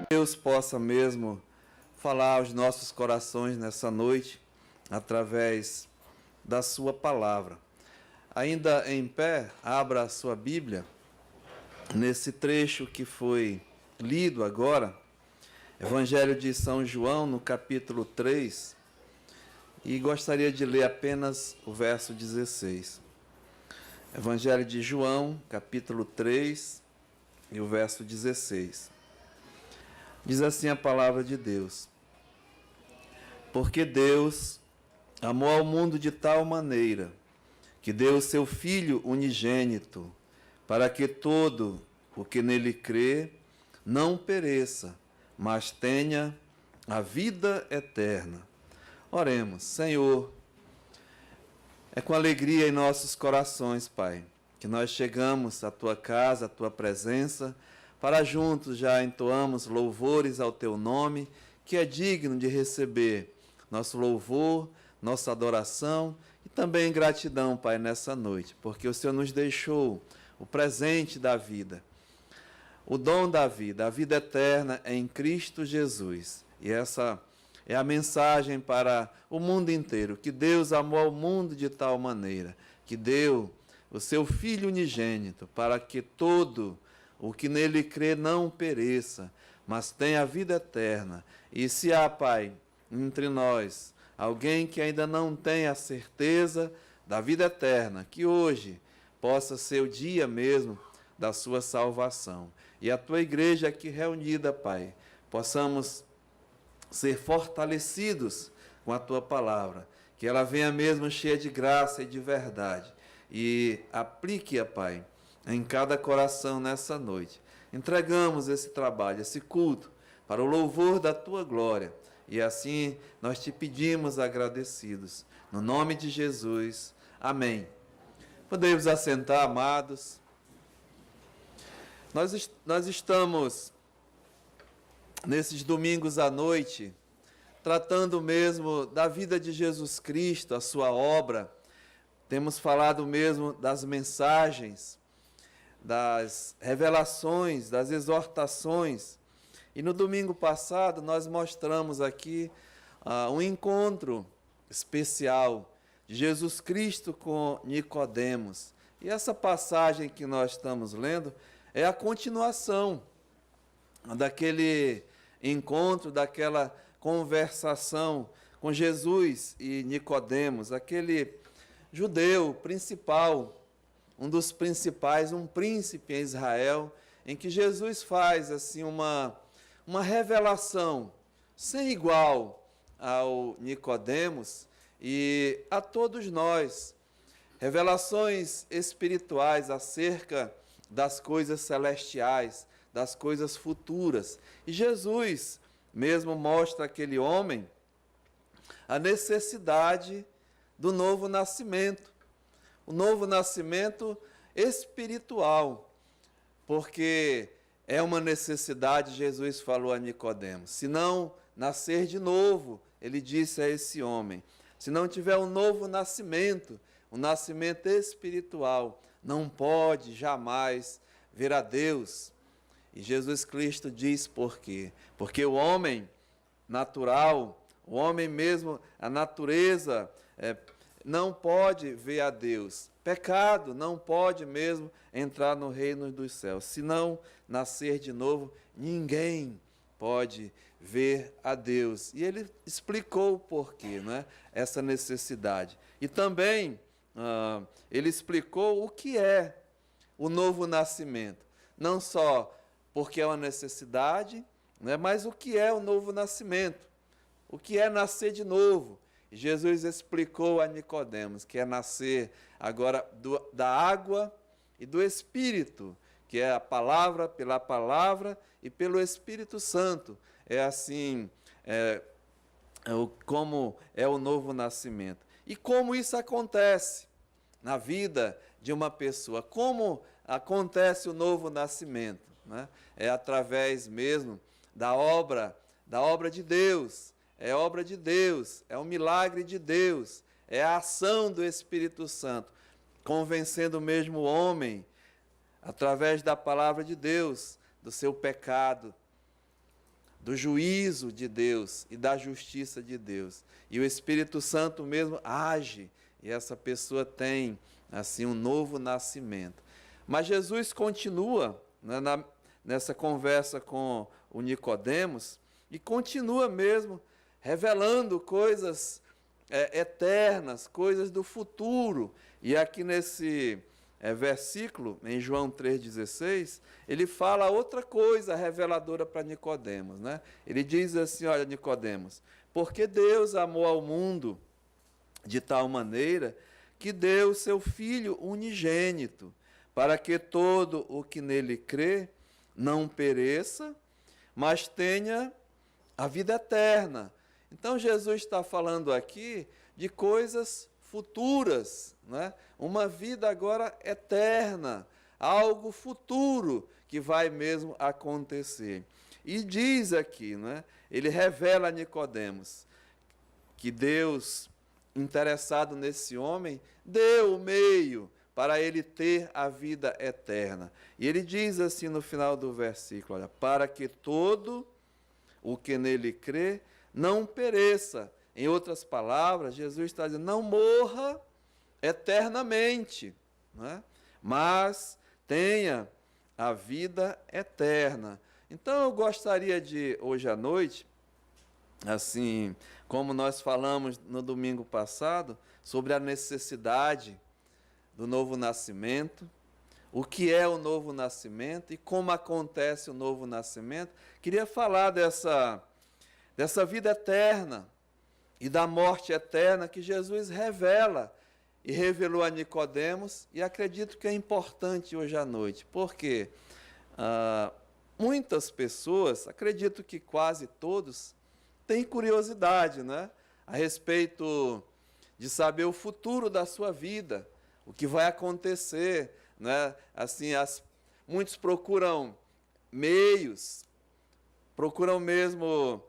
Deus possa mesmo falar aos nossos corações nessa noite, através da sua palavra. Ainda em pé, abra a sua Bíblia, nesse trecho que foi lido agora, Evangelho de São João, no capítulo 3, e gostaria de ler apenas o verso 16. Evangelho de João, capítulo 3, e o verso 16. Diz assim a palavra de Deus: Porque Deus amou ao mundo de tal maneira que deu o seu Filho unigênito, para que todo o que nele crê não pereça, mas tenha a vida eterna. Oremos. Senhor, é com alegria em nossos corações, Pai, que nós chegamos à Tua casa, à Tua presença, para juntos já entoamos louvores ao Teu nome, que é digno de receber nosso louvor, nossa adoração e também gratidão, Pai, nessa noite, porque o Senhor nos deixou o presente da vida, o dom da vida, a vida eterna em Cristo Jesus. E essa é a mensagem para o mundo inteiro, que Deus amou ao mundo de tal maneira, que deu o seu Filho unigênito, para que todo o que nele crê não pereça, mas tenha a vida eterna. E se há, Pai, entre nós alguém que ainda não tem a certeza da vida eterna, que hoje possa ser o dia mesmo da sua salvação. E a Tua igreja aqui reunida, Pai, possamos ser fortalecidos com a Tua palavra, que ela venha mesmo cheia de graça e de verdade, e aplique-a, Pai, em cada coração nessa noite. Entregamos esse trabalho, esse culto, para o louvor da Tua glória, e assim nós Te pedimos agradecidos, no nome de Jesus. Amém. Podemos assentar, amados. Nós estamos, nesses domingos à noite, tratando mesmo da vida de Jesus Cristo, a sua obra. Temos falado mesmo das mensagens, das revelações, das exortações. E no domingo passado nós mostramos aqui um encontro especial de Jesus Cristo com Nicodemos. E essa passagem que nós estamos lendo é a continuação daquele encontro, daquela conversação com Jesus e Nicodemos, aquele judeu principal, um dos principais, um príncipe em Israel, em que Jesus faz assim uma revelação sem igual ao Nicodemos e a todos nós, revelações espirituais acerca das coisas celestiais, das coisas futuras. E Jesus mesmo mostra àquele homem a necessidade do novo nascimento, o novo nascimento espiritual, porque é uma necessidade, Jesus falou a Nicodemos, se não nascer de novo, ele disse a esse homem, se não tiver um novo nascimento, um nascimento espiritual, não pode jamais ver a Deus. E Jesus Cristo diz por quê? Porque o homem natural, o homem mesmo, a natureza, não pode ver a Deus. Pecado não pode mesmo entrar no reino dos céus. Se não nascer de novo, ninguém pode ver a Deus. E ele explicou o porquê, né? Essa necessidade. E também ele explicou o que é o novo nascimento. Não só porque é uma necessidade, né? Mas o que é o novo nascimento. O que é nascer de novo. Jesus explicou a Nicodemos que é nascer agora da água e do Espírito, que é a palavra, pela palavra e pelo Espírito Santo. É assim, como é o novo nascimento. E como isso acontece na vida de uma pessoa? Como acontece o novo nascimento? Né? É através mesmo da obra de Deus. É obra de Deus, é um milagre de Deus, é a ação do Espírito Santo, convencendo mesmo o homem, através da palavra de Deus, do seu pecado, do juízo de Deus e da justiça de Deus. E o Espírito Santo mesmo age, e essa pessoa tem assim um novo nascimento. Mas Jesus continua, né, nessa conversa com o Nicodemos, e continua mesmo revelando coisas eternas, coisas do futuro. E aqui nesse versículo, em João 3,16, ele fala outra coisa reveladora para Nicodemos, né? Ele diz assim: olha, Nicodemos, porque Deus amou ao mundo de tal maneira que deu seu Filho unigênito, para que todo o que nele crê não pereça, mas tenha a vida eterna. Então Jesus está falando aqui de coisas futuras, né? Uma vida agora eterna, algo futuro que vai mesmo acontecer. E diz aqui, né? Ele revela a Nicodemos que Deus, interessado nesse homem, deu o meio para ele ter a vida eterna. E ele diz assim no final do versículo, olha, para que todo o que nele crê não pereça. Em outras palavras, Jesus está dizendo, não morra eternamente, né? Mas tenha a vida eterna. Então eu gostaria de, hoje à noite, assim, como nós falamos no domingo passado, sobre a necessidade do novo nascimento, o que é o novo nascimento e como acontece o novo nascimento, queria falar dessa vida eterna e da morte eterna que Jesus revela e revelou a Nicodemos, e acredito que é importante hoje à noite, porque muitas pessoas, acredito que quase todos, têm curiosidade, né, a respeito de saber o futuro da sua vida, o que vai acontecer, né? Assim, muitos procuram meios, procuram mesmo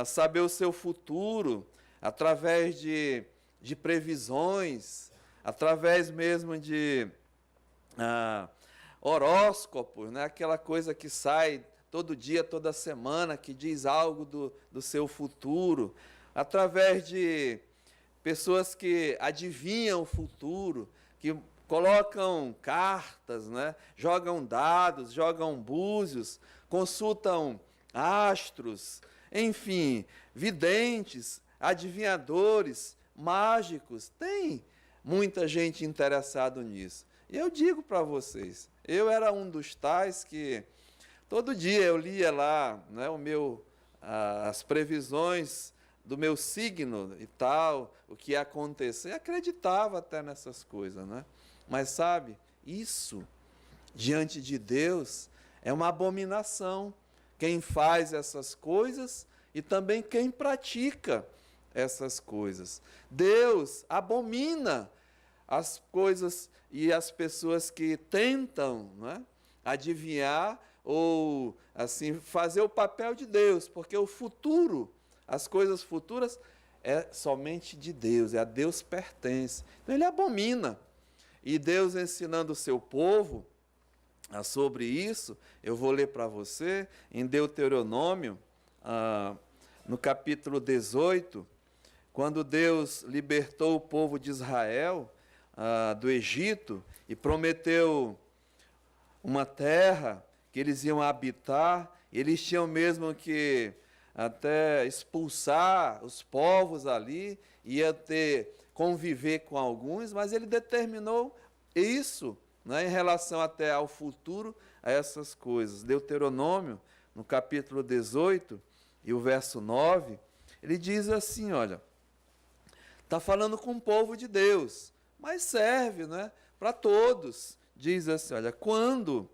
saber o seu futuro através de previsões, através mesmo de horóscopos, né? Aquela coisa que sai todo dia, toda semana, que diz algo do seu futuro, através de pessoas que adivinham o futuro, que colocam cartas, né? Jogam dados, jogam búzios, consultam astros, enfim, videntes, adivinhadores, mágicos. Tem muita gente interessada nisso. E eu digo para vocês, eu era um dos tais que todo dia eu lia lá, né, as previsões do meu signo e tal, o que ia acontecer, acreditava até nessas coisas, né? Mas sabe, isso, diante de Deus, é uma abominação. Quem faz essas coisas e também quem pratica essas coisas. Deus abomina as coisas e as pessoas que tentam, né, adivinhar ou assim fazer o papel de Deus, porque o futuro, as coisas futuras, é somente de Deus, a Deus pertence. Então ele abomina. E Deus ensinando o seu povo sobre isso, eu vou ler para você, em Deuteronômio, no capítulo 18, quando Deus libertou o povo de Israel do Egito e prometeu uma terra que eles iam habitar, eles tinham mesmo que até expulsar os povos ali, ia conviver com alguns, mas ele determinou isso, né, em relação até ao futuro, a essas coisas. Deuteronômio, no capítulo 18, e o verso 9, ele diz assim, olha, está falando com o povo de Deus, mas serve, né, para todos. Diz assim, olha, quando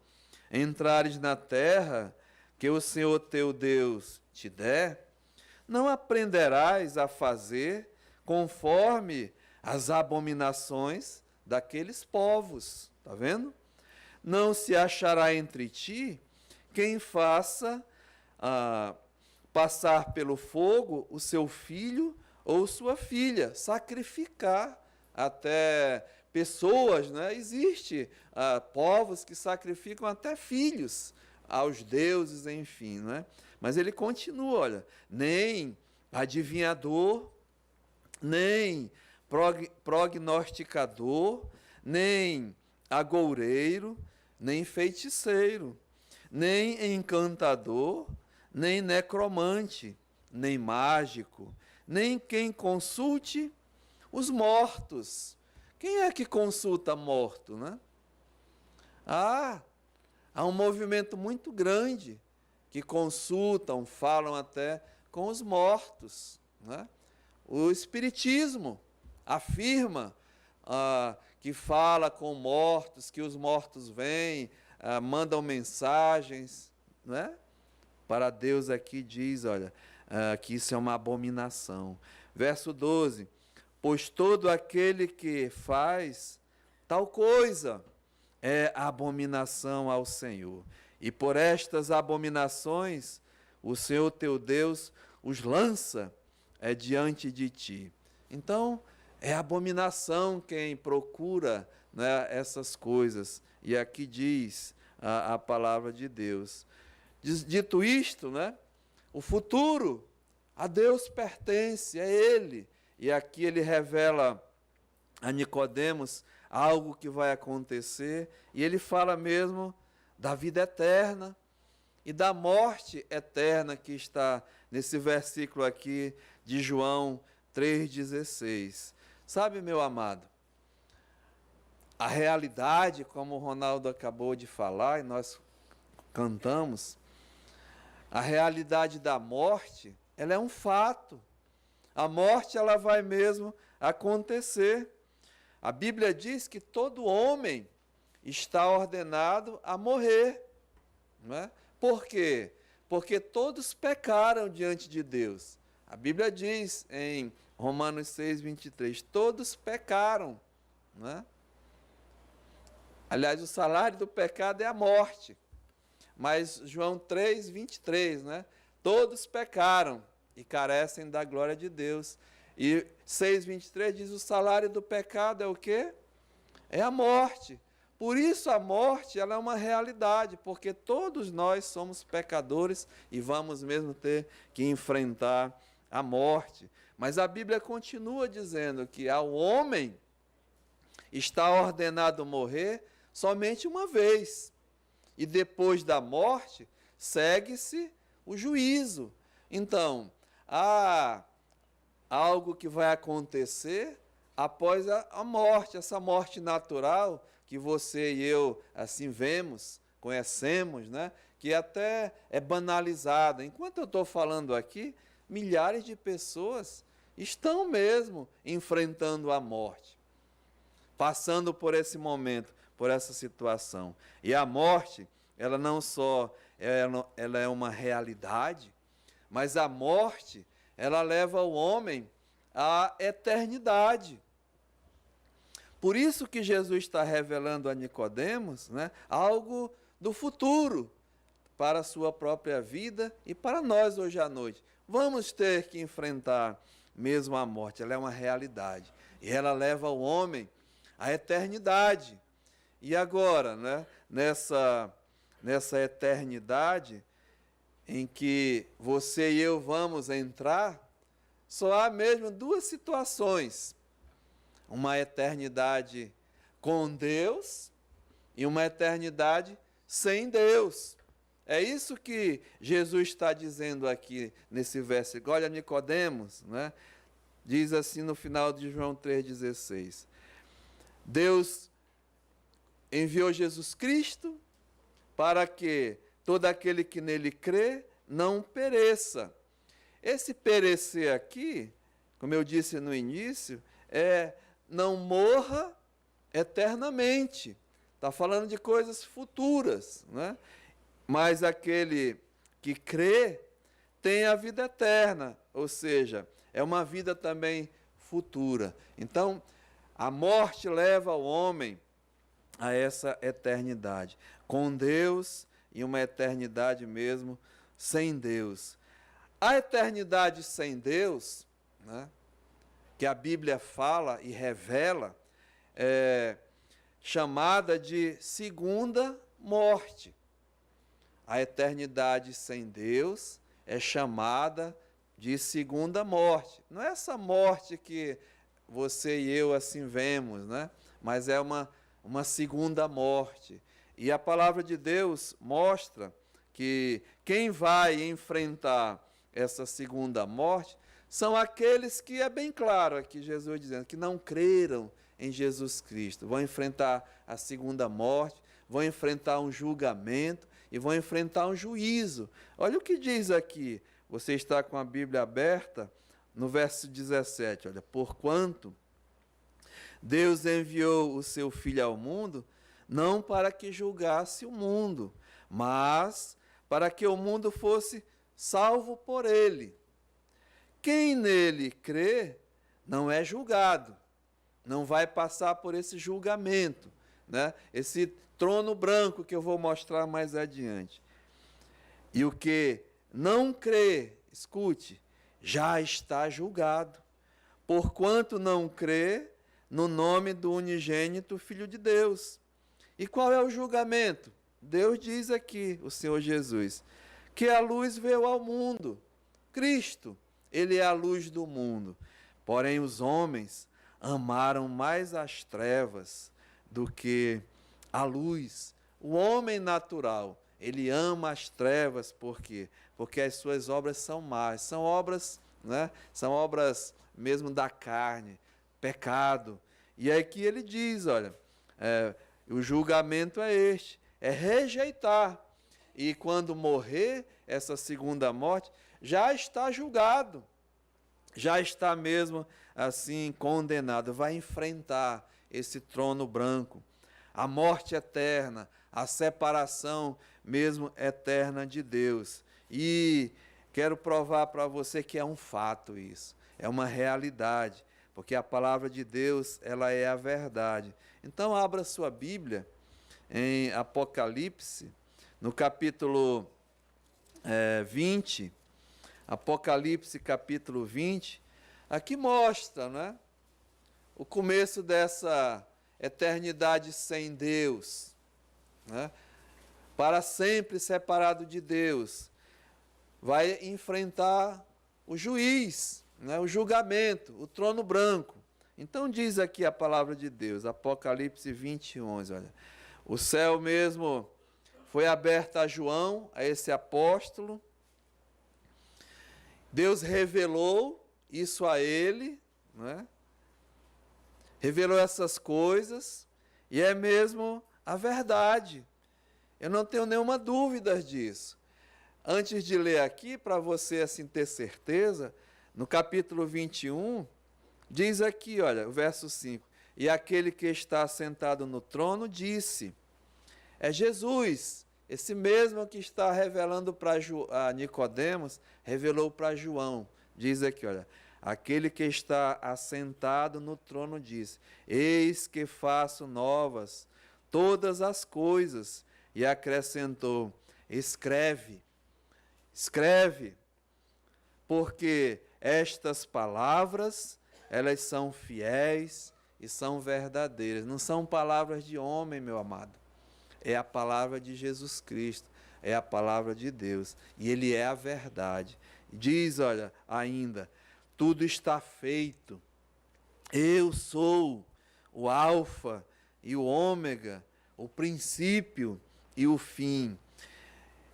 entrares na terra que o Senhor teu Deus te der, não aprenderás a fazer conforme as abominações daqueles povos. Está vendo? Não se achará entre ti quem faça passar pelo fogo o seu filho ou sua filha, sacrificar até pessoas, né? Existe povos que sacrificam até filhos aos deuses, enfim, né? Mas ele continua, olha, nem adivinhador, nem prognosticador, nem agoureiro, nem feiticeiro, nem encantador, nem necromante, nem mágico, nem quem consulte os mortos. Quem é que consulta morto, né? Há um movimento muito grande que consultam, falam até com os mortos, né? O Espiritismo afirma que fala com mortos, que os mortos vêm, mandam mensagens, né? Para Deus aqui diz, olha, que isso é uma abominação. Verso 12, pois todo aquele que faz tal coisa é abominação ao Senhor. E por estas abominações, o Senhor teu Deus os lança diante de ti. Então, é abominação quem procura, né, essas coisas. E aqui diz a palavra de Deus. Dito isto, né, o futuro a Deus pertence, é Ele. E aqui ele revela a Nicodemos algo que vai acontecer, e ele fala mesmo da vida eterna e da morte eterna que está nesse versículo aqui de João 3,16. Sabe, meu amado, a realidade, como o Ronaldo acabou de falar, e nós cantamos, a realidade da morte, ela é um fato. A morte, ela vai mesmo acontecer. A Bíblia diz que todo homem está ordenado a morrer. Não é? Por quê? Porque todos pecaram diante de Deus. A Bíblia diz em Romanos 6,23, todos pecaram. Não é? Aliás, o salário do pecado é a morte. Mas João 3,23, né? Todos pecaram e carecem da glória de Deus. E 6,23 diz, o salário do pecado é o quê? É a morte. Por isso a morte, ela é uma realidade, porque todos nós somos pecadores e vamos mesmo ter que enfrentar a morte. Mas a Bíblia continua dizendo que ao homem está ordenado morrer somente uma vez. E depois da morte, segue-se o juízo. Então, há algo que vai acontecer após a morte, essa morte natural que você e eu assim vemos, conhecemos, né? Que até é banalizada. Enquanto eu estou falando aqui, milhares de pessoas estão mesmo enfrentando a morte, passando por esse momento, por essa situação. E a morte, ela não só ela é uma realidade, mas a morte, ela leva o homem à eternidade. Por isso que Jesus está revelando a Nicodemos, né, algo do futuro para a sua própria vida e para nós hoje à noite. Vamos ter que enfrentar mesmo a morte, ela é uma realidade. E ela leva o homem à eternidade. E agora, né, nessa eternidade em que você e eu vamos entrar, só há mesmo duas situações. Uma eternidade com Deus e uma eternidade sem Deus. É isso que Jesus está dizendo aqui nesse versículo. Olha, Nicodemos, né? Diz assim no final de João 3,16. Deus enviou Jesus Cristo para que todo aquele que nele crê não pereça. Esse perecer aqui, como eu disse no início, não morra eternamente. Está falando de coisas futuras, né? Mas aquele que crê tem a vida eterna, ou seja, é uma vida também futura. Então, a morte leva o homem a essa eternidade, com Deus e uma eternidade mesmo sem Deus. A eternidade sem Deus, né, que a Bíblia fala e revela, é chamada de segunda morte. a eternidade sem Deus é chamada de segunda morte. Não é essa morte que você e eu assim vemos, né? Mas é uma segunda morte. E a palavra de Deus mostra que quem vai enfrentar essa segunda morte são aqueles que, é bem claro aqui Jesus dizendo, que não creram em Jesus Cristo. Vão enfrentar a segunda morte, vão enfrentar um julgamento e vão enfrentar um juízo. Olha o que diz aqui, você está com a Bíblia aberta, no verso 17, olha, porquanto Deus enviou o seu Filho ao mundo, não para que julgasse o mundo, mas para que o mundo fosse salvo por ele. Quem nele crê não é julgado, não vai passar por esse julgamento, né? Esse trono branco que eu vou mostrar mais adiante. E o que não crê, escute, já está julgado, porquanto não crê no nome do unigênito Filho de Deus. E qual é o julgamento? Deus diz aqui, o Senhor Jesus, que a luz veio ao mundo. Cristo, ele é a luz do mundo. Porém, os homens amaram mais as trevas do que a luz. O homem natural, ele ama as trevas, por quê? Porque as suas obras são más, são obras, né? São obras mesmo da carne, pecado. E aqui ele diz, olha, o julgamento é este, é rejeitar. E quando morrer, essa segunda morte, já está julgado, já está mesmo assim condenado, vai enfrentar esse trono branco, a morte eterna, a separação mesmo eterna de Deus. E quero provar para você que é um fato isso, é uma realidade, porque a palavra de Deus, ela é a verdade. Então abra sua Bíblia em Apocalipse, no capítulo 20, Apocalipse capítulo 20, aqui mostra, né, o começo dessa eternidade sem Deus, né, para sempre separado de Deus, vai enfrentar o juiz, né, o julgamento, o trono branco. Então diz aqui a palavra de Deus, Apocalipse 20, 11, olha, o céu mesmo foi aberto a João, a esse apóstolo, Deus revelou isso a ele, né? Revelou essas coisas, e é mesmo a verdade. Eu não tenho nenhuma dúvida disso. Antes de ler aqui, para você assim ter certeza, no capítulo 21, diz aqui, olha, o verso 5, e aquele que está sentado no trono disse, é Jesus, esse mesmo que está revelando para Nicodemos, revelou para João. Diz aqui, olha, aquele que está assentado no trono diz, eis que faço novas todas as coisas. E acrescentou, escreve, porque estas palavras, elas são fiéis e são verdadeiras. Não são palavras de homem, meu amado. É a palavra de Jesus Cristo, é a palavra de Deus, e ele é a verdade. Diz, olha, ainda, tudo está feito, eu sou o alfa e o ômega, o princípio e o fim,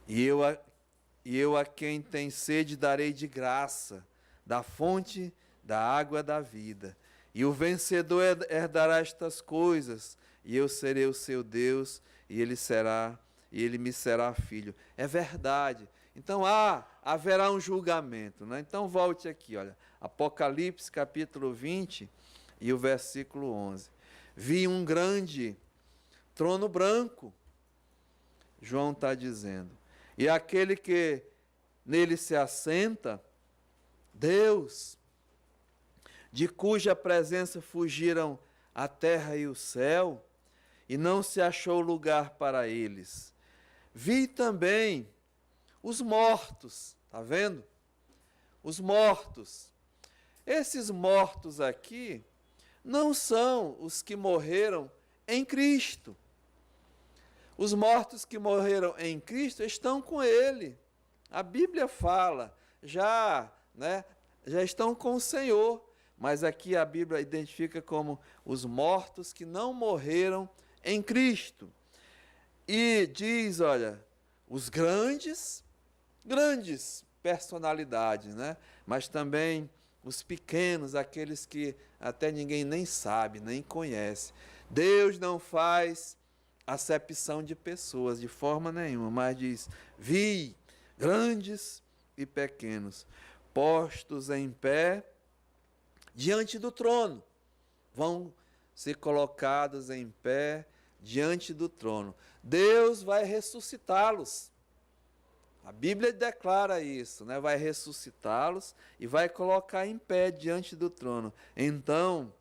e eu a quem tem sede darei de graça, da fonte da água da vida, e o vencedor herdará estas coisas, e eu serei o seu Deus, e ele me será filho. É verdade. Então haverá um julgamento, né? Então volte aqui, olha, Apocalipse capítulo 20 e o versículo 11. Vi um grande trono branco, João está dizendo, e aquele que nele se assenta, Deus, de cuja presença fugiram a terra e o céu, e não se achou lugar para eles. Vi também os mortos, está vendo? Os mortos. Esses mortos aqui não são os que morreram em Cristo. Os mortos que morreram em Cristo estão com Ele. A Bíblia fala, já estão com o Senhor. Mas aqui a Bíblia identifica como os mortos que não morreram em Cristo. E diz, olha, os grandes personalidades, né? Mas também os pequenos, aqueles que até ninguém nem sabe, nem conhece. Deus não faz acepção de pessoas de forma nenhuma, mas diz, vi grandes e pequenos, postos em pé diante do trono, vão ser colocados em pé diante do trono. Deus vai ressuscitá-los. A Bíblia declara isso, né? Vai ressuscitá-los e vai colocar em pé diante do trono. Então,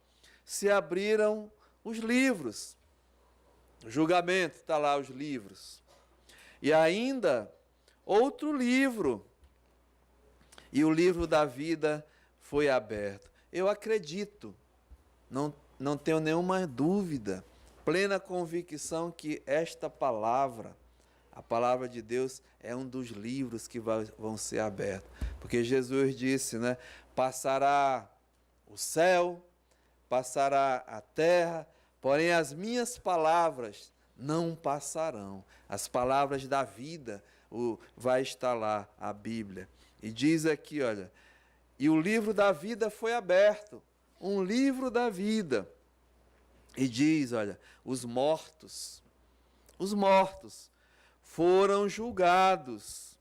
se abriram os livros. O julgamento, está lá os livros. E ainda, outro livro. E o livro da vida foi aberto. Eu acredito, não tenho nenhuma dúvida, plena convicção que esta palavra, a palavra de Deus, é um dos livros que vão ser abertos. Porque Jesus disse, né? Passará o céu, passará a terra, porém as minhas palavras não passarão. As palavras da vida vai estar lá, a Bíblia. E diz aqui, olha, e o livro da vida foi aberto, um livro da vida. E diz, olha, os mortos foram julgados.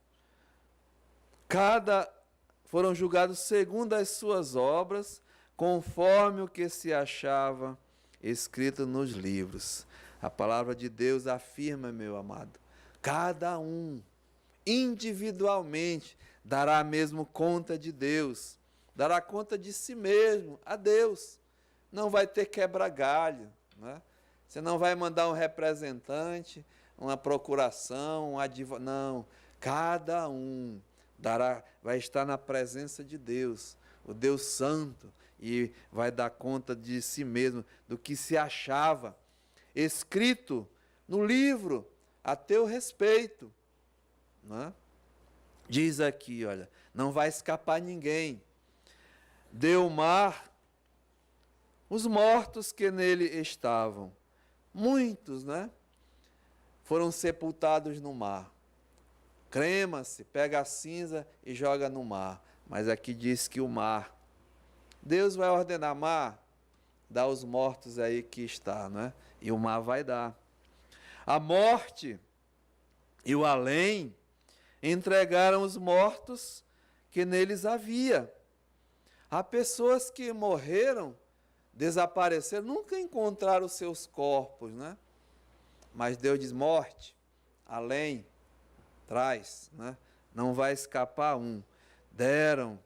Foram julgados segundo as suas obras, conforme o que se achava escrito nos livros. A palavra de Deus afirma, meu amado, cada um, individualmente, dará mesmo conta de Deus, dará conta de si mesmo a Deus. Não vai ter quebra-galho, né? Você não vai mandar um representante, uma procuração, um advogado. Não, cada um vai estar na presença de Deus, o Deus Santo, e vai dar conta de si mesmo, do que se achava escrito no livro a teu respeito, né? Diz aqui, olha, não vai escapar ninguém. Deu o mar os mortos que nele estavam. Muitos, né? Foram sepultados no mar. Crema-se, pega a cinza e joga no mar. Mas aqui diz que o mar, Deus vai ordenar, mar, dá os mortos aí que está, né? E o mar vai dar. A morte e o além entregaram os mortos que neles havia. Há pessoas que morreram, desapareceram, nunca encontraram os seus corpos, né? Mas Deus diz, morte, além, traz, né? Não vai escapar um. Deram,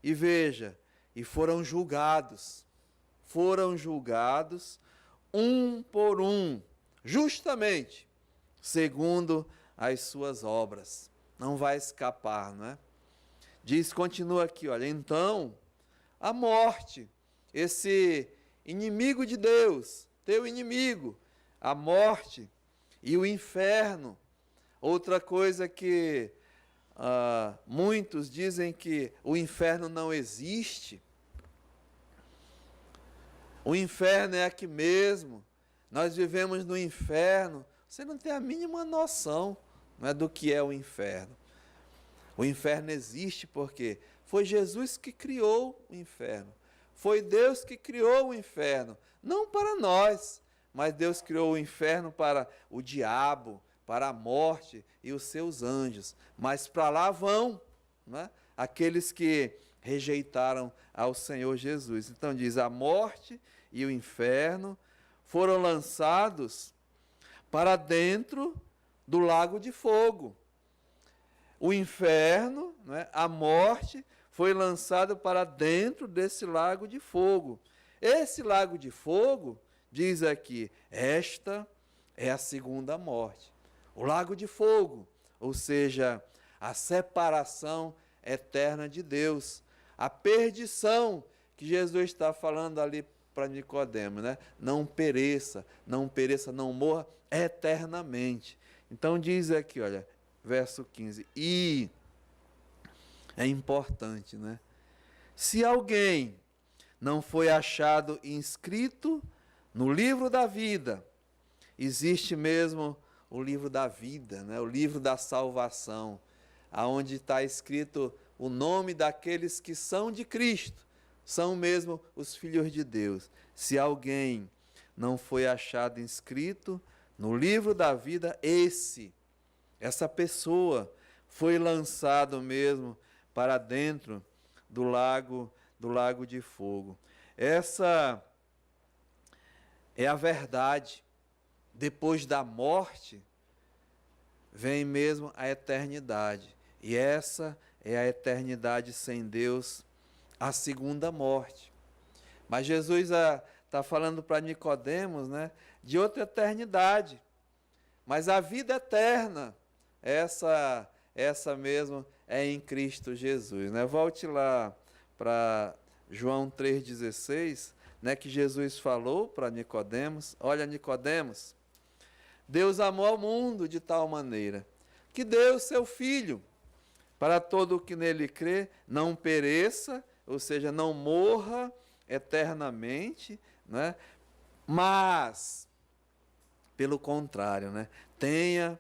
e veja, e foram julgados um por um, justamente, segundo as suas obras. Não vai escapar, não é? Diz, continua aqui, olha, então, a morte, esse inimigo de Deus, teu inimigo, a morte e o inferno. Outra coisa que muitos dizem que o inferno não existe. O inferno é aqui mesmo, nós vivemos no inferno. Você não tem a mínima noção, não é, do que é o inferno. O inferno existe porque foi Jesus que criou o inferno. Foi Deus que criou o inferno, não para nós, mas Deus criou o inferno para o diabo, para a morte e os seus anjos. Mas para lá vão, né, aqueles que rejeitaram ao Senhor Jesus. Então diz, a morte e o inferno foram lançados para dentro do lago de fogo. O inferno, né, a morte, foi lançado para dentro desse lago de fogo. Esse lago de fogo, diz aqui, esta é a segunda morte. O lago de fogo, ou seja, a separação eterna de Deus. A perdição que Jesus está falando ali para Nicodemos, né? Não pereça, não morra eternamente. Então diz aqui, olha, verso 15, e é importante, né? Se alguém não foi achado inscrito no livro da vida, existe mesmo o livro da vida, né? O livro da salvação, aonde está escrito o nome daqueles que são de Cristo, são mesmo os filhos de Deus. Se alguém não foi achado inscrito no livro da vida, essa pessoa foi lançado mesmo para dentro do lago de fogo. Essa é a verdade. Depois da morte, vem mesmo a eternidade. E essa é a eternidade sem Deus, a segunda morte. Mas Jesus está falando para Nicodemos, né, de outra eternidade. Mas a vida eterna, essa mesmo é em Cristo Jesus, né? Volte lá para João 3,16, né, que Jesus falou para Nicodemos. Olha, Nicodemos, Deus amou ao mundo de tal maneira que deu seu Filho, para todo o que nele crê, não pereça, ou seja, não morra eternamente, né? Mas, pelo contrário, né, tenha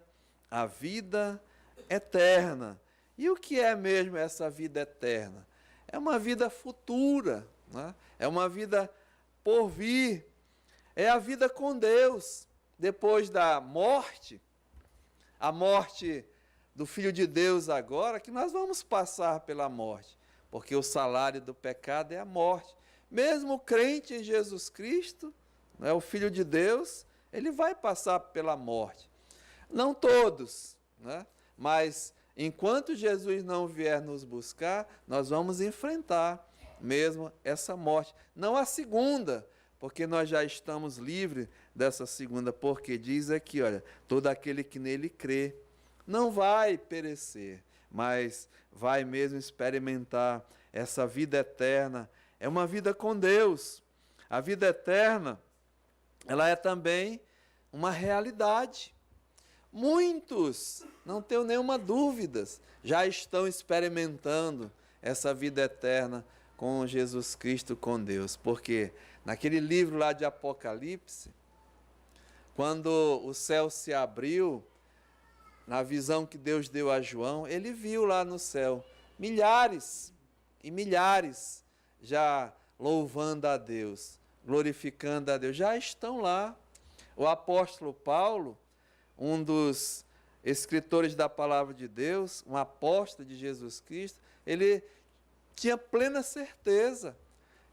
a vida eterna. E o que é mesmo essa vida eterna? É uma vida futura, né? É uma vida por vir, é a vida com Deus. Depois da morte, a morte do Filho de Deus agora, que nós vamos passar pela morte, porque o salário do pecado é a morte. Mesmo o crente em Jesus Cristo, né, o Filho de Deus, ele vai passar pela morte. Não todos, né, mas enquanto Jesus não vier nos buscar, nós vamos enfrentar mesmo essa morte. Não a segunda, porque nós já estamos livres dessa segunda, porque diz aqui, olha, todo aquele que nele crê não vai perecer, mas vai mesmo experimentar essa vida eterna. É uma vida com Deus. A vida eterna, ela é também uma realidade. Muitos, não tenho nenhuma dúvida, já estão experimentando essa vida eterna com Jesus Cristo, com Deus. Porque naquele livro lá de Apocalipse, quando o céu se abriu, na visão que Deus deu a João, ele viu lá no céu milhares e milhares já louvando a Deus, glorificando a Deus, já estão lá. O apóstolo Paulo, um dos escritores da palavra de Deus, um apóstolo de Jesus Cristo, ele tinha plena certeza.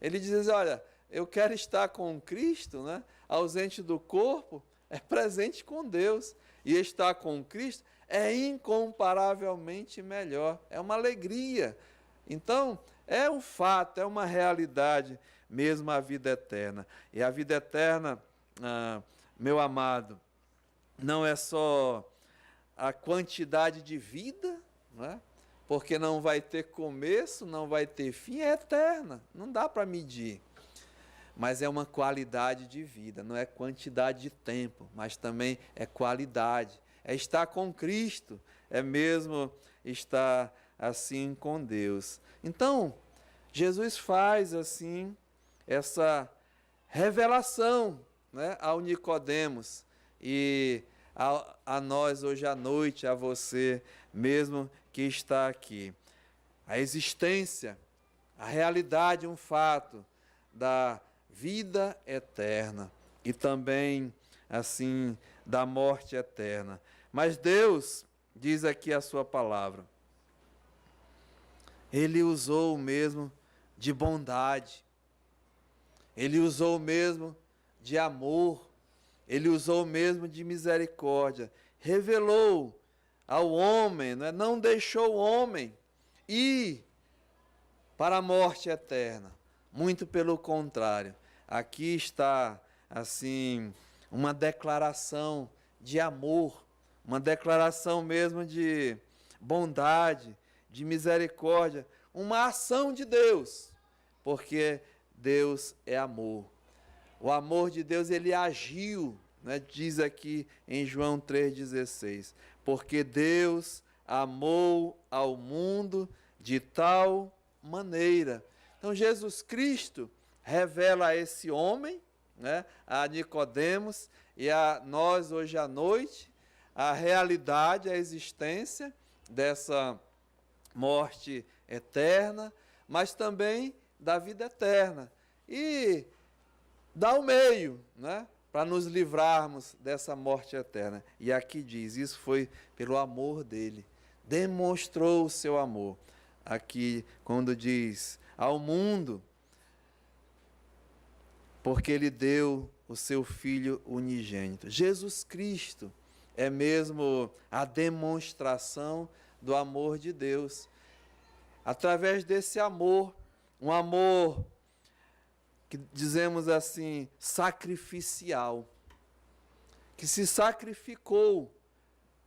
Ele dizia, olha, eu quero estar com Cristo, né? Ausente do corpo, é presente com Deus. E estar com Cristo é incomparavelmente melhor, é uma alegria. Então, é um fato, é uma realidade mesmo a vida eterna. E a vida eterna, meu amado, não é só a quantidade de vida, né? Porque não vai ter começo, não vai ter fim, é eterna, não dá para medir. Mas é uma qualidade de vida, não é quantidade de tempo, mas também é qualidade. É estar com Cristo, é mesmo estar assim com Deus. Então, Jesus faz assim essa revelação, né, ao Nicodemos e a nós hoje à noite, a você mesmo que está aqui. A existência, a realidade, um fato da vida eterna e também, assim, da morte eterna. Mas Deus, diz aqui a sua palavra, Ele usou mesmo de bondade, Ele usou mesmo de amor, Ele usou mesmo de misericórdia, revelou ao homem, não deixou o homem ir para a morte eterna. Muito pelo contrário, aqui está, assim, uma declaração de amor, uma declaração mesmo de bondade, de misericórdia, uma ação de Deus, porque Deus é amor. O amor de Deus, ele agiu, né? Diz aqui em João 3,16, porque Deus amou ao mundo de tal maneira. Então Jesus Cristo revela a esse homem, né, a Nicodemos e a nós hoje à noite, a realidade, a existência dessa morte eterna, mas também da vida eterna. E dá o meio, né, para nos livrarmos dessa morte eterna. E aqui diz, isso foi pelo amor dele. Demonstrou o seu amor. Aqui, quando diz ao mundo, porque ele deu o seu Filho unigênito. Jesus Cristo é mesmo a demonstração do amor de Deus. Através desse amor, um amor que dizemos assim, sacrificial, que se sacrificou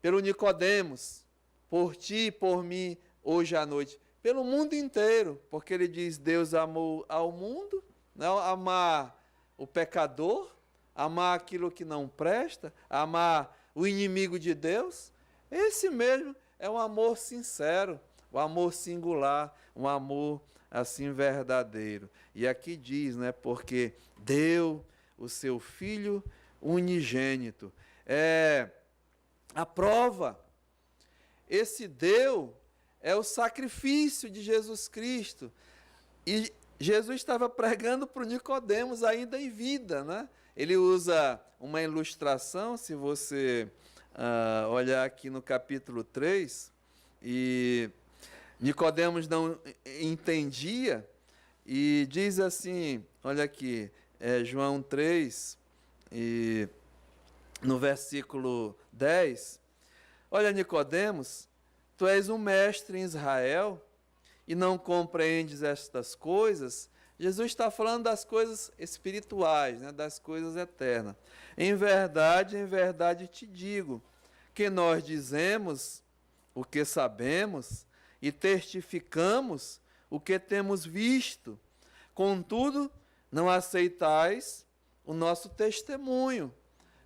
pelo Nicodemos, por ti e por mim, hoje à noite, pelo mundo inteiro, porque ele diz, Deus amou ao mundo, não amar o pecador, amar aquilo que não presta, amar o inimigo de Deus. Esse mesmo é um amor sincero, um amor singular, um amor assim verdadeiro. E aqui diz, né, porque deu o seu Filho unigênito. É a prova. Esse deu é o sacrifício de Jesus Cristo. E Jesus estava pregando para o Nicodemos ainda em vida, né? Ele usa uma ilustração, se você olhar aqui no capítulo 3, e Nicodemos não entendia, e diz assim, olha aqui, João 3, e no versículo 10, olha, Nicodemos, tu és um mestre em Israel e não compreendes estas coisas. Jesus está falando das coisas espirituais, né, das coisas eternas. Em verdade te digo, que nós dizemos o que sabemos e testificamos o que temos visto. Contudo, não aceitais o nosso testemunho.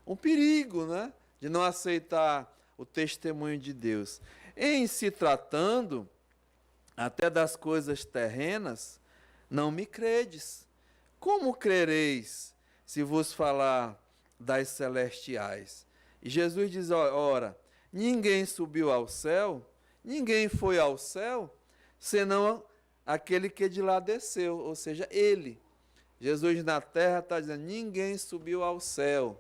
Um perigo, né, de não aceitar o testemunho de Deus. Em se tratando até das coisas terrenas, não me credes. Como crereis se vos falar das celestiais? E Jesus diz, ora, ninguém subiu ao céu, ninguém foi ao céu, senão aquele que de lá desceu, ou seja, ele. Jesus na terra está dizendo, ninguém subiu ao céu,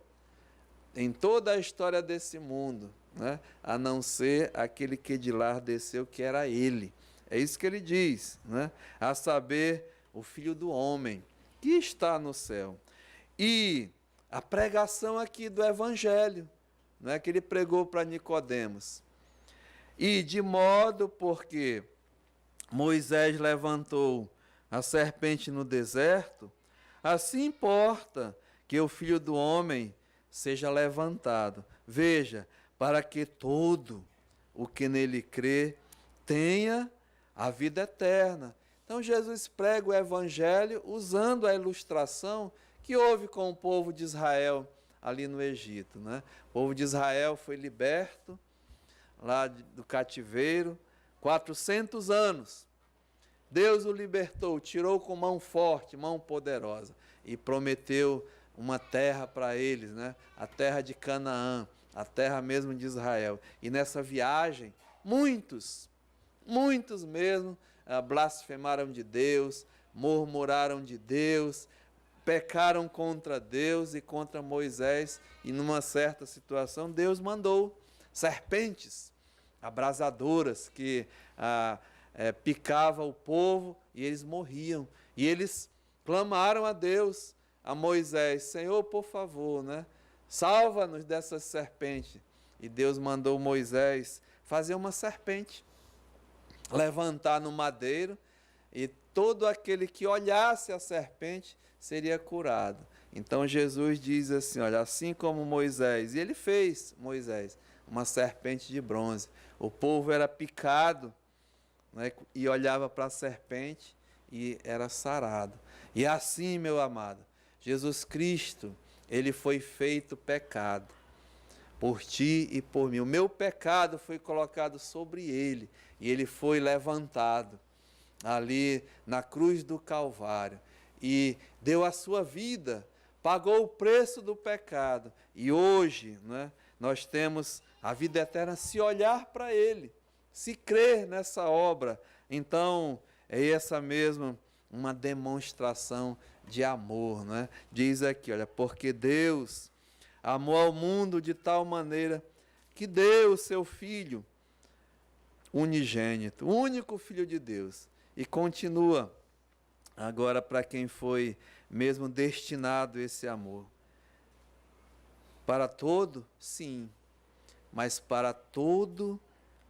em toda a história desse mundo, né, a não ser aquele que de lá desceu, que era ele. É isso que ele diz, né? A saber, o Filho do Homem, que está no céu. E a pregação aqui do Evangelho, né, que ele pregou para Nicodemos. E de modo porque Moisés levantou a serpente no deserto, assim importa que o Filho do Homem seja levantado. Veja, para que todo o que nele crê tenha a vida eterna. Então Jesus prega o Evangelho usando a ilustração que houve com o povo de Israel ali no Egito, né? O povo de Israel foi liberto lá do cativeiro, 400 anos. Deus o libertou, tirou com mão forte, mão poderosa, e prometeu uma terra para eles, né? A terra de Canaã, a terra mesmo de Israel. E nessa viagem, muitos mesmo, blasfemaram de Deus, murmuraram de Deus, pecaram contra Deus e contra Moisés, e numa certa situação Deus mandou serpentes abrasadoras que picavam o povo e eles morriam. E eles clamaram a Deus, a Moisés, Senhor, por favor, né, salva-nos dessas serpentes. E Deus mandou Moisés fazer uma serpente, levantar no madeiro, e todo aquele que olhasse a serpente seria curado. Então Jesus diz assim, olha, assim como Moisés, e ele fez, Moisés, uma serpente de bronze. O povo era picado, né, e olhava para a serpente e era sarado. E assim, meu amado, Jesus Cristo, ele foi feito pecado por ti e por mim. O meu pecado foi colocado sobre ele e ele foi levantado ali na cruz do Calvário e deu a sua vida, pagou o preço do pecado. E hoje, né, nós temos a vida eterna se olhar para ele, se crer nessa obra. Então, é essa mesmo uma demonstração de amor, né? Diz aqui, olha, porque Deus amou ao mundo de tal maneira que deu o seu Filho unigênito, o único Filho de Deus. E continua agora para quem foi mesmo destinado esse amor. Para todo, sim, mas para todo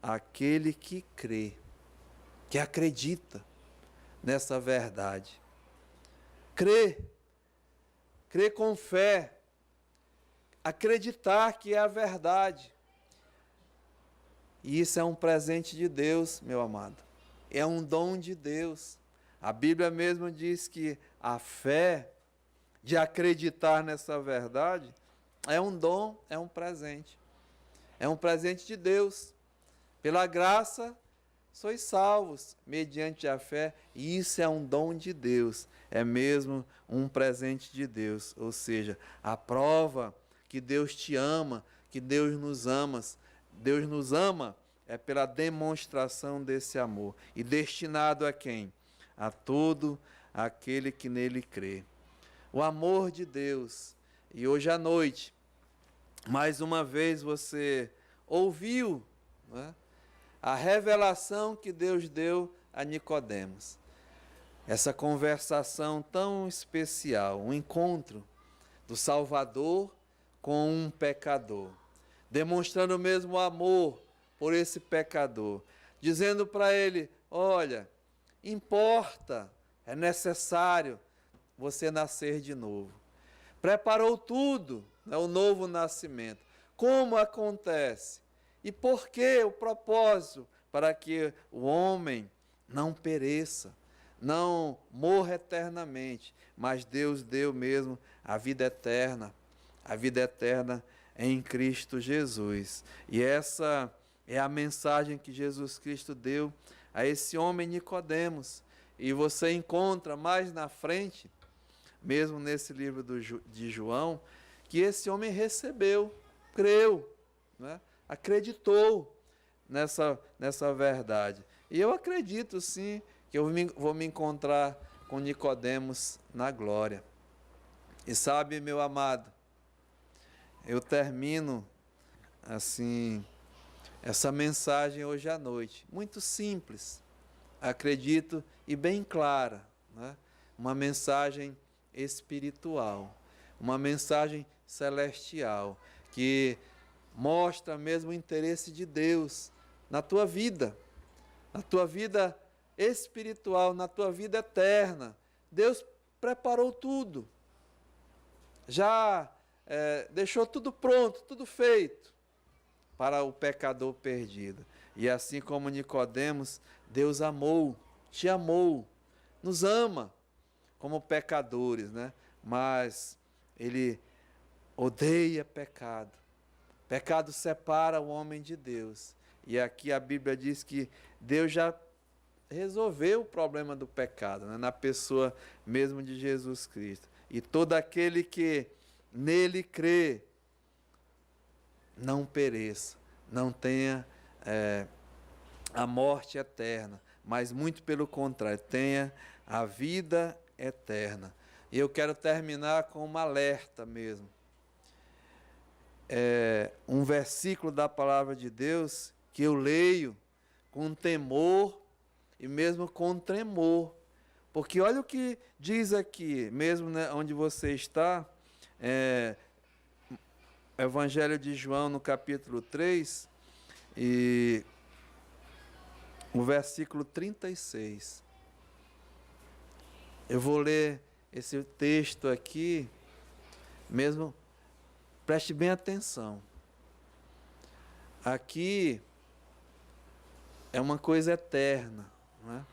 aquele que crê, que acredita nessa verdade. Crê com fé, acreditar que é a verdade. E isso é um presente de Deus, meu amado. É um dom de Deus. A Bíblia mesmo diz que a fé de acreditar nessa verdade é um dom, é um presente. É um presente de Deus. Pela graça, sois salvos, mediante a fé. E isso é um dom de Deus. É mesmo um presente de Deus. Ou seja, a prova que Deus te ama, que Deus nos ama. Deus nos ama é pela demonstração desse amor. E destinado a quem? A todo aquele que nele crê. O amor de Deus. E hoje à noite, mais uma vez você ouviu, né, a revelação que Deus deu a Nicodemos. Essa conversação tão especial, um encontro do Salvador com um pecador, demonstrando o mesmo amor por esse pecador, dizendo para ele, olha, importa, é necessário você nascer de novo. Preparou tudo, né, o novo nascimento. Como acontece? E por que o propósito? Para que o homem não pereça, não morra eternamente, mas Deus deu mesmo a vida eterna em Cristo Jesus. E essa é a mensagem que Jesus Cristo deu a esse homem Nicodemos. E você encontra mais na frente, mesmo nesse livro de João, que esse homem recebeu, creu, né? Acreditou nessa verdade. E eu acredito sim que eu vou me encontrar com Nicodemos na glória. E sabe, meu amado, eu termino assim essa mensagem hoje à noite, muito simples, acredito, e bem clara, né? Uma mensagem espiritual, uma mensagem celestial, que mostra mesmo o interesse de Deus na tua vida espiritual, na tua vida eterna. Deus preparou tudo, já deixou tudo pronto, tudo feito para o pecador perdido. E assim como Nicodemos, Deus amou, te amou, nos ama como pecadores, né? Mas Ele odeia pecado. Pecado separa o homem de Deus. E aqui a Bíblia diz que Deus já resolveu o problema do pecado, né? Na pessoa mesmo de Jesus Cristo. E todo aquele que nele crê, não pereça, não tenha a morte eterna, mas muito pelo contrário, tenha a vida eterna. E eu quero terminar com um alerta mesmo. Um versículo da palavra de Deus que eu leio com temor e mesmo com tremor. Porque olha o que diz aqui, mesmo, né, onde você está, Evangelho de João, no capítulo 3, e o versículo 36. Eu vou ler esse texto aqui, mesmo, preste bem atenção. Aqui é uma coisa eterna, não é?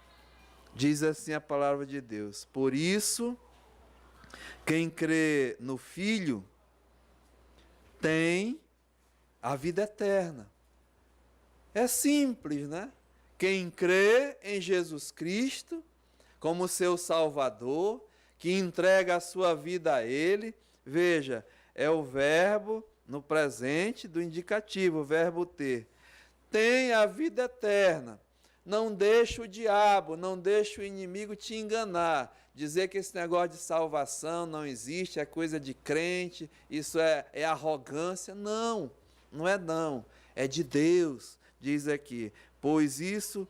Diz assim a palavra de Deus: por isso Quem crê no Filho tem a vida eterna. É simples, né? Quem crê em Jesus Cristo como seu Salvador, que entrega a sua vida a Ele, veja, é o verbo no presente do indicativo, o verbo ter. Tem a vida eterna. Não deixa o diabo, não deixa o inimigo te enganar. Dizer que esse negócio de salvação não existe, é coisa de crente, isso é arrogância. Não, não é não. É de Deus, diz aqui. Por isso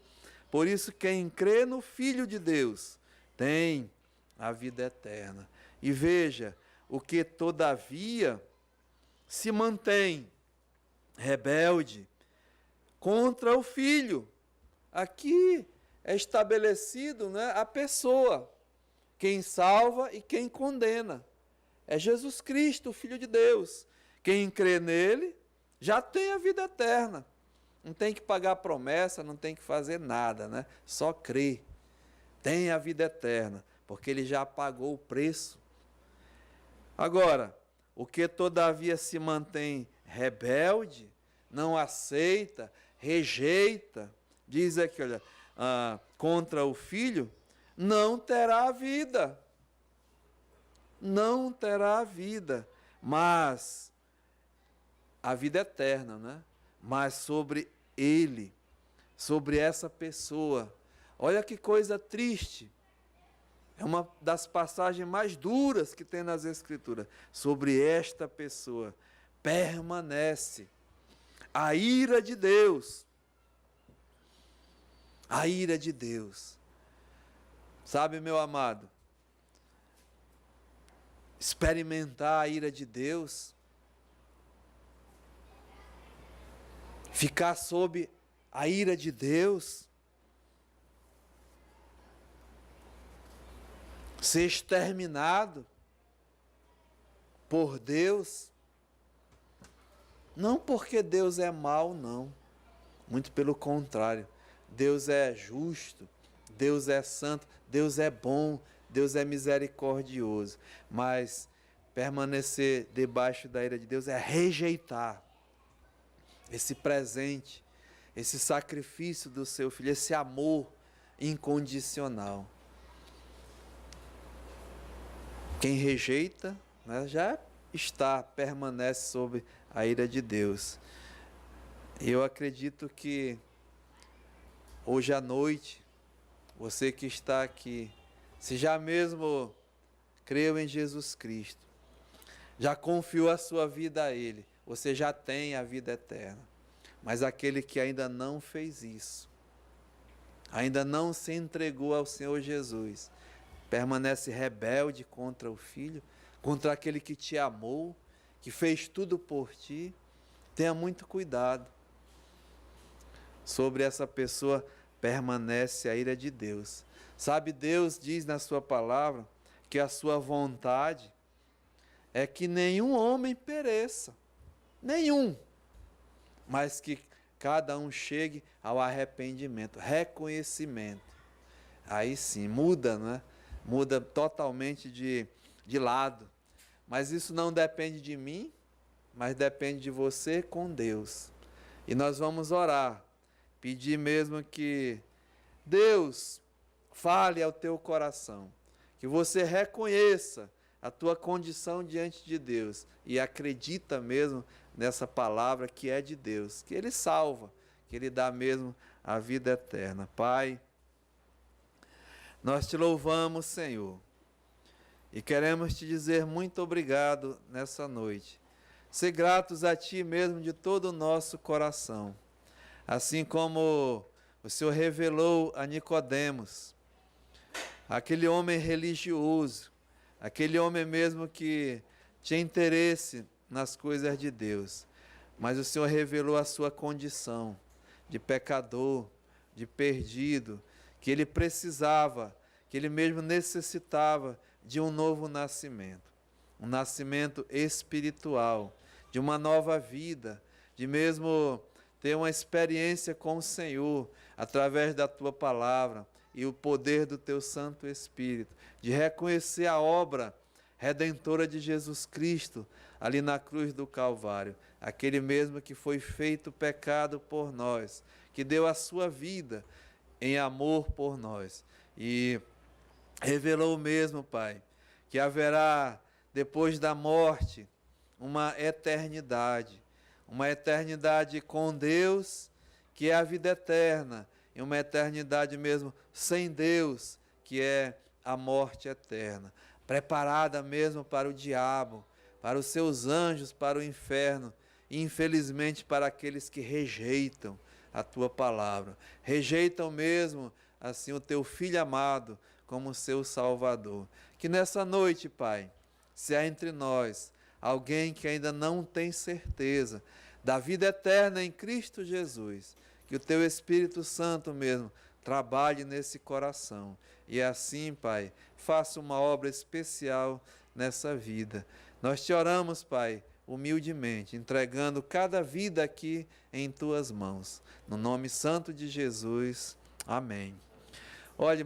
quem crê no Filho de Deus tem a vida eterna. E veja, o que todavia se mantém rebelde contra o Filho. Aqui é estabelecido, né, a pessoa, quem salva e quem condena. É Jesus Cristo, o Filho de Deus. Quem crê nele já tem a vida eterna. Não tem que pagar promessa, não tem que fazer nada, né? Só crer. Tem a vida eterna, porque ele já pagou o preço. Agora, o que todavia se mantém rebelde, não aceita, rejeita, diz aqui, olha, contra o Filho, não terá vida. Não terá vida, mas a vida eterna, né? Mas sobre ele, sobre essa pessoa. Olha que coisa triste. É uma das passagens mais duras que tem nas Escrituras. Sobre esta pessoa permanece a ira de Deus. A ira de Deus. Sabe, meu amado, experimentar a ira de Deus, ficar sob a ira de Deus, ser exterminado por Deus, não porque Deus é mau, não. Muito pelo contrário. Deus é justo, Deus é santo, Deus é bom, Deus é misericordioso. Mas permanecer debaixo da ira de Deus é rejeitar esse presente, esse sacrifício do seu Filho, esse amor incondicional. Quem rejeita, né, já permanece sob a ira de Deus. Eu acredito que hoje à noite, você que está aqui, se já mesmo creu em Jesus Cristo, já confiou a sua vida a Ele, você já tem a vida eterna. Mas aquele que ainda não fez isso, ainda não se entregou ao Senhor Jesus, permanece rebelde contra o Filho, contra aquele que te amou, que fez tudo por ti. Tenha muito cuidado. Sobre essa pessoa permanece a ira de Deus. Sabe, Deus diz na sua palavra que a sua vontade é que nenhum homem pereça. Nenhum. Mas que cada um chegue ao arrependimento, reconhecimento. Aí sim, muda, né? Muda totalmente de lado. Mas isso não depende de mim, mas depende de você com Deus. E nós vamos orar, pedir mesmo que Deus fale ao teu coração, que você reconheça a tua condição diante de Deus e acredita mesmo nessa palavra que é de Deus, que Ele salva, que Ele dá mesmo a vida eterna. Pai, nós te louvamos, Senhor, e queremos te dizer muito obrigado nessa noite. Ser gratos a Ti mesmo de todo o nosso coração. Assim como o Senhor revelou a Nicodemos, aquele homem religioso, aquele homem mesmo que tinha interesse nas coisas de Deus, mas o Senhor revelou a sua condição de pecador, de perdido, que ele precisava, que ele mesmo necessitava de um novo nascimento, um nascimento espiritual, de uma nova vida, de mesmo ter uma experiência com o Senhor, através da Tua palavra e o poder do Teu Santo Espírito, de reconhecer a obra redentora de Jesus Cristo, ali na cruz do Calvário, aquele mesmo que foi feito pecado por nós, que deu a sua vida em amor por nós, e revelou mesmo, Pai, que haverá, depois da morte, uma eternidade com Deus, que é a vida eterna, e uma eternidade mesmo sem Deus, que é a morte eterna, preparada mesmo para o diabo, para os seus anjos, para o inferno, e infelizmente para aqueles que rejeitam a tua palavra, rejeitam mesmo assim o teu Filho amado como seu Salvador. Que nessa noite, Pai, se há entre nós alguém que ainda não tem certeza da vida eterna em Cristo Jesus, que o teu Espírito Santo mesmo trabalhe nesse coração. E assim, Pai, faça uma obra especial nessa vida. Nós te oramos, Pai, humildemente, entregando cada vida aqui em tuas mãos. No nome santo de Jesus. Amém. Olhe,